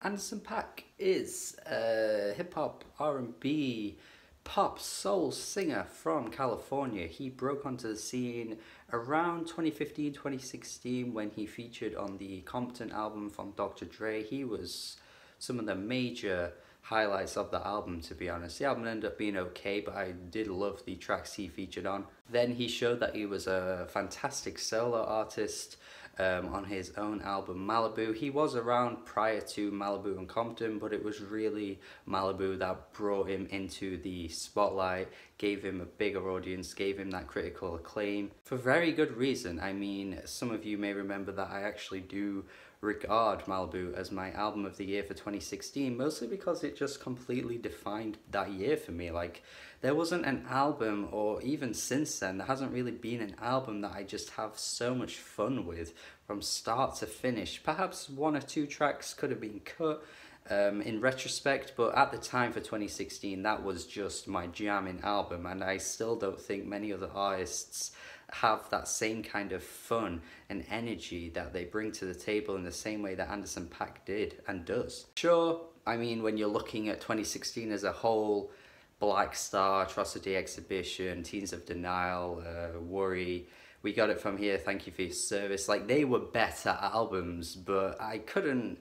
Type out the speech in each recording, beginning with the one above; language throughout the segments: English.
Anderson .Paak is a hip-hop, R&B, pop soul singer from California. He broke onto the scene around 2015, 2016 when he featured on the Compton album from Dr Dre. He was some of the major highlights of the album, to be honest. The album ended up being okay, but I did love the tracks he featured on. Then he showed that he was a fantastic solo artist on his own album Malibu. He was around prior to Malibu and Compton, but it was really Malibu that brought him into the spotlight, gave him a bigger audience, gave him that critical acclaim for very good reason. I mean, some of you may remember that I actually do regard Malibu as my album of the year for 2016, mostly because it just completely defined that year for me. Like, there wasn't an album, or even since then, there hasn't really been an album that I just have so much fun with from start to finish. Perhaps one or two tracks could have been cut in retrospect, but at the time for 2016, that was just my jamming album, and I still don't think many other artists have that same kind of fun and energy that they bring to the table in the same way that Anderson .Paak did and does. Sure, I mean, when you're looking at 2016 as a whole, Black Star, Atrocity Exhibition, Teens of Denial, Worry, We Got It From Here, Thank You For Your Service, like, they were better albums, but I couldn't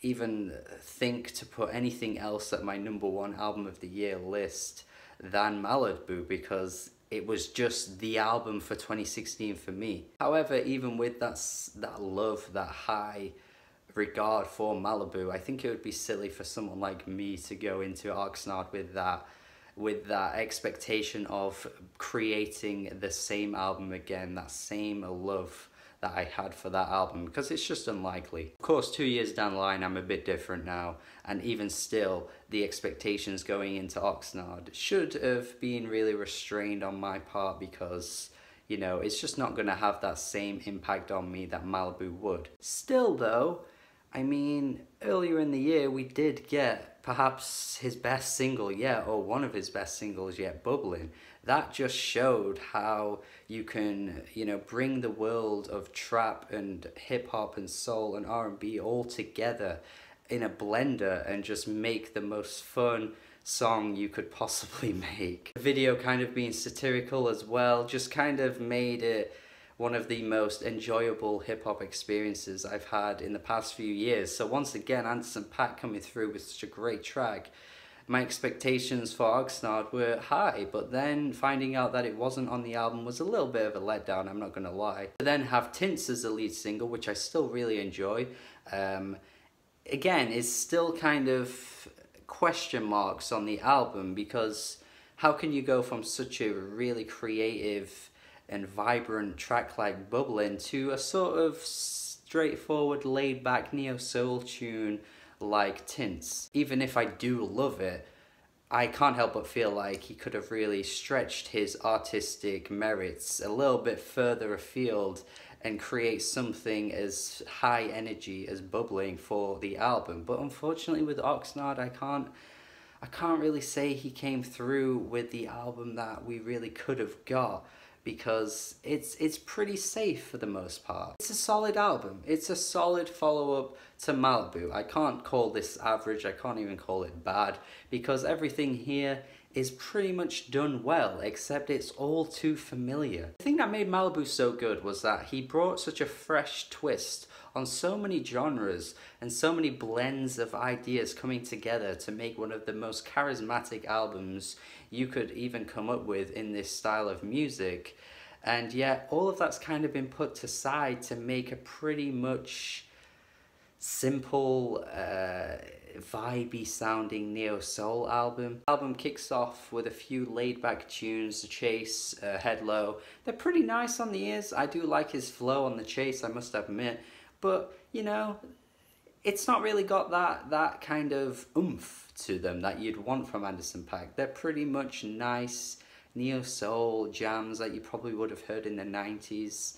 even think to put anything else at my #1 album of the year list than Malibu, because it was just the album for 2016 for me. However, even with that love, that high regard for Malibu, I think it would be silly for someone like me to go into Oxnard with that expectation of creating the same album again, that same love that I had for that album, because it's just unlikely. Of course, 2 years down the line, I'm a bit different now, and even still, the expectations going into Oxnard should have been really restrained on my part, because, you know, it's just not gonna have that same impact on me that Malibu would. Still though, I mean, earlier in the year, we did get perhaps his best single yet, or one of his best singles yet, Bubbling. That just showed how you can, you know, bring the world of trap and hip-hop and soul and R&B all together in a blender and just make the most fun song you could possibly make. The video kind of being satirical as well just kind of made it one of the most enjoyable hip-hop experiences I've had in the past few years. So once again, Anderson .Paak coming through with such a great track. My expectations for Oxnard were high, but then finding out that it wasn't on the album was a little bit of a letdown, I'm not gonna lie. To then have Tints as the lead single, which I still really enjoy, again, is still kind of question marks on the album, because how can you go from such a really creative and vibrant track like Bubbling to a sort of straightforward, laid-back neo-soul tune like Tints? Even if I do love it, I can't help but feel like he could have really stretched his artistic merits a little bit further afield and create something as high energy as Bubbling for the album. But unfortunately with Oxnard, I can't really say he came through with the album that we really could have got, because it's pretty safe for the most part. It's a solid album. It's a solid follow-up to Malibu. I can't call this average, I can't even call it bad, because everything here is pretty much done well, except it's all too familiar. The thing that made Malibu so good was that he brought such a fresh twist on so many genres and so many blends of ideas coming together to make one of the most charismatic albums you could even come up with in this style of music. And yet all of that's kind of been put to side to make a pretty much simple, vibey sounding neo-soul album. The album kicks off with a few laid-back tunes, The Chase, Head Low. They're pretty nice on the ears. I do like his flow on The Chase, I must admit. But, you know, it's not really got that kind of oomph to them that you'd want from Anderson .Paak. They're pretty much nice neo-soul jams that you probably would have heard in the 90s.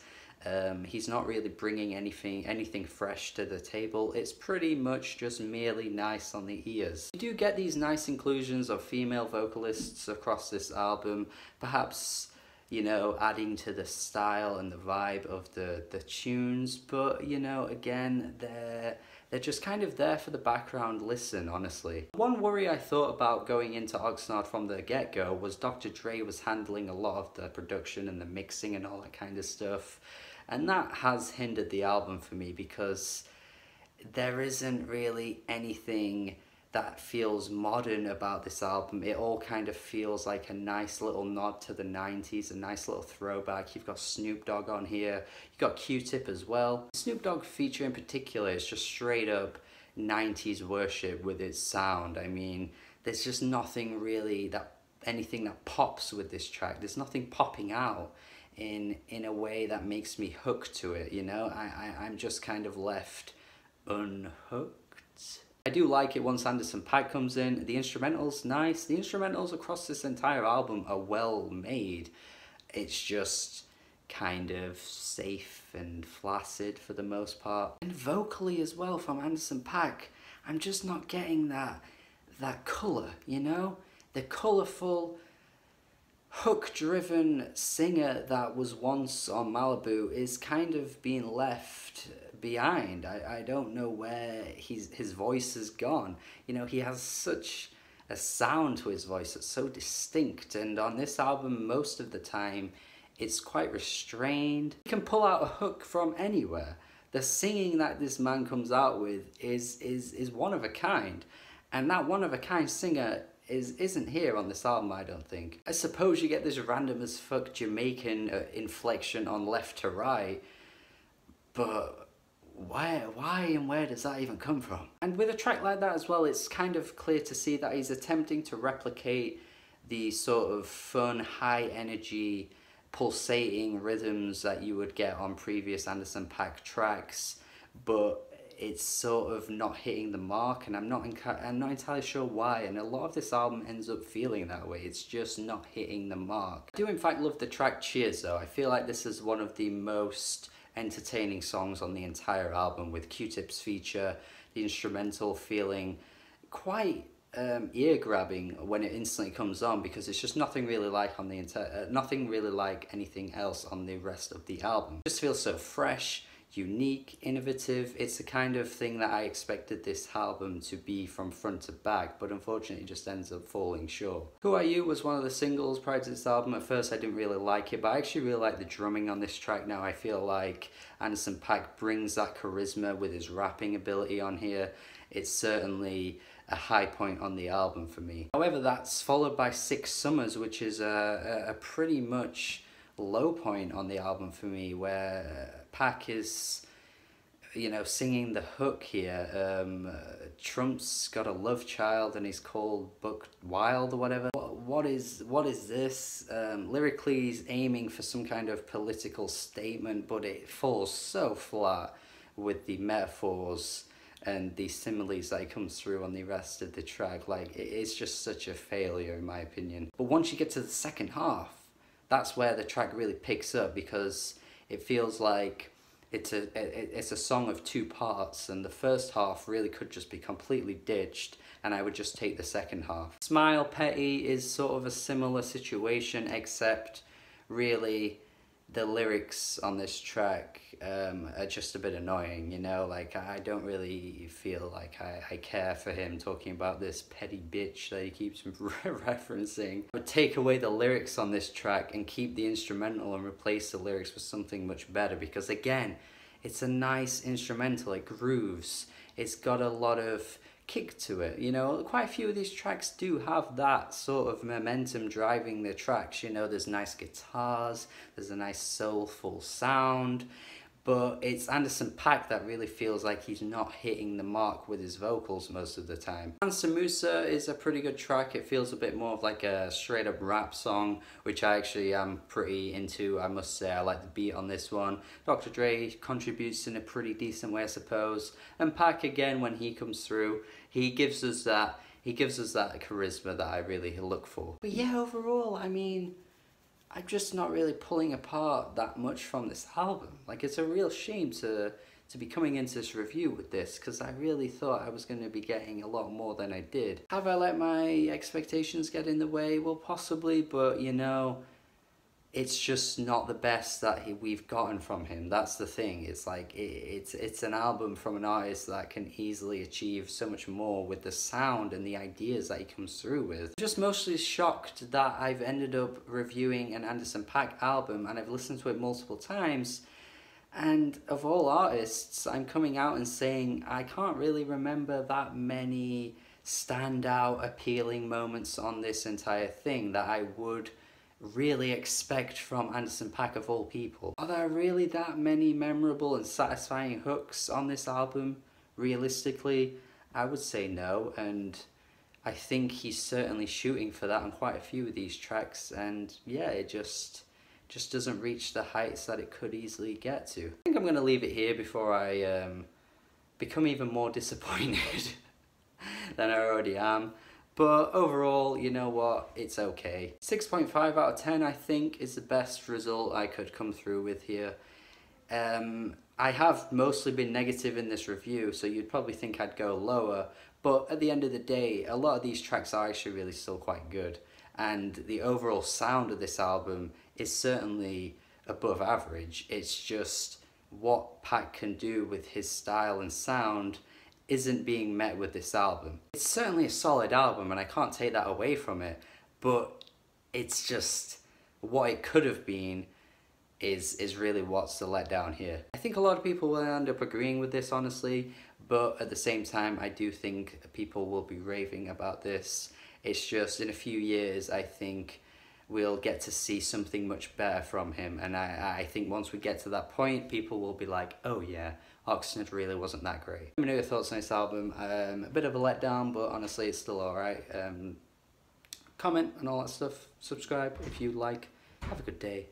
He's not really bringing anything fresh to the table. It's pretty much just merely nice on the ears. You do get these nice inclusions of female vocalists across this album, perhaps, you know, adding to the style and the vibe of the tunes, but, you know, again, They're just kind of there for the background listen, honestly. One worry I thought about going into Oxnard from the get-go was Dr. Dre was handling a lot of the production and the mixing and all that kind of stuff. And that has hindered the album for me because there isn't really anything that feels modern about this album. It all kind of feels like a nice little nod to the 90s, a nice little throwback. You've got Snoop Dogg on here, you've got Q-Tip as well. Snoop Dogg feature in particular is just straight up 90s worship with its sound. I mean, there's just nothing really anything that pops with this track. There's nothing popping out in a way that makes me hooked to it, you know? I'm just kind of left unhooked. I do like it once Anderson .Paak comes in. The instrumental's nice. The instrumentals across this entire album are well made. It's just kind of safe and flaccid for the most part. And vocally as well from Anderson .Paak, I'm just not getting that colour, you know? The colourful, hook-driven singer that was once on Malibu is kind of being left behind. I don't know where his voice has gone. You know, he has such a sound to his voice that's so distinct, and on this album most of the time it's quite restrained. You can pull out a hook from anywhere. The singing that this man comes out with is one of a kind, and that one of a kind singer isn't here on this album, I don't think. I suppose you get this random as fuck Jamaican inflection on left to right, but why and where does that even come from? And with a track like that as well, it's kind of clear to see that he's attempting to replicate the sort of fun, high energy, pulsating rhythms that you would get on previous Anderson .Paak tracks, but it's sort of not hitting the mark, and I'm not entirely sure why, and a lot of this album ends up feeling that way. It's just not hitting the mark. I do in fact love the track Cheers though. I feel like this is one of the most entertaining songs on the entire album, with Q-Tip's feature, the instrumental feeling quite ear-grabbing when it instantly comes on, because it's just nothing really like on the nothing really like anything else on the rest of the album. It just feels so fresh, unique, innovative. It's the kind of thing that I expected this album to be from front to back, but unfortunately it just ends up falling short. Who Are You was one of the singles prior to this album. At first I didn't really like it, but I actually really like the drumming on this track now. I feel like Anderson .Paak brings that charisma with his rapping ability on here. It's certainly a high point on the album for me. However, that's followed by Six Summers, which is a pretty much low point on the album for me, where Paak is, you know, singing the hook here. Trump's got a love child and he's called Buck Wild or whatever. What is this? Lyrically he's aiming for some kind of political statement, but it falls so flat with the metaphors and the similes that comes through on the rest of the track. Like, it's just such a failure in my opinion. But once you get to the second half, that's where the track really picks up, because it feels like it's a song of two parts, and the first half really could just be completely ditched and I would just take the second half. Smile Petty is sort of a similar situation, except really the lyrics on this track are just a bit annoying, you know? Like, I don't really feel like I care for him talking about this petty bitch that he keeps referencing. I would take away the lyrics on this track and keep the instrumental and replace the lyrics with something much better, because again, it's a nice instrumental, it grooves, it's got a lot of kick to it, you know? Quite a few of these tracks do have that sort of momentum driving the tracks, you know? There's nice guitars, there's a nice soulful sound, but it's Anderson .Paak that really feels like he's not hitting the mark with his vocals most of the time. Mansa Musa is a pretty good track. It feels a bit more of like a straight up rap song, which I actually am pretty into, I must say. I like the beat on this one. Dr. Dre contributes in a pretty decent way, I suppose. And Paak, again, when he comes through, he gives us that charisma that I really look for. But yeah, overall, I mean, I'm just not really pulling apart that much from this album. Like, it's a real shame to be coming into this review with this, because I really thought I was going to be getting a lot more than I did. Have I let my expectations get in the way? Well, possibly, but you know, it's just not the best that we've gotten from him. That's the thing. It's like it's an album from an artist that can easily achieve so much more with the sound and the ideas that he comes through with. I'm just mostly shocked that I've ended up reviewing an Anderson .Paak album and I've listened to it multiple times, and of all artists, I'm coming out and saying I can't really remember that many standout appealing moments on this entire thing that I would really expect from Anderson .Paak of all people. Are there really that many memorable and satisfying hooks on this album? Realistically, I would say no, and I think he's certainly shooting for that on quite a few of these tracks, and yeah, it just doesn't reach the heights that it could easily get to. I think I'm going to leave it here before I become even more disappointed than I already am. But overall, you know what, it's okay. 6.5 out of 10 I think is the best result I could come through with here. I have mostly been negative in this review, so you'd probably think I'd go lower, but at the end of the day, a lot of these tracks are actually really still quite good, and the overall sound of this album is certainly above average. It's just what Paak can do with his style and sound isn't being met with this album. It's certainly a solid album and I can't take that away from it, but it's just what it could have been is really what's the letdown here. I think a lot of people will end up agreeing with this, honestly, but at the same time I do think people will be raving about this. It's just in a few years I think we'll get to see something much better from him, and I think once we get to that point, people will be like, oh yeah, Oxnard really wasn't that great. Let me know your thoughts on this album. A bit of a letdown, but honestly it's still alright. Comment and all that stuff. Subscribe if you like. Have a good day.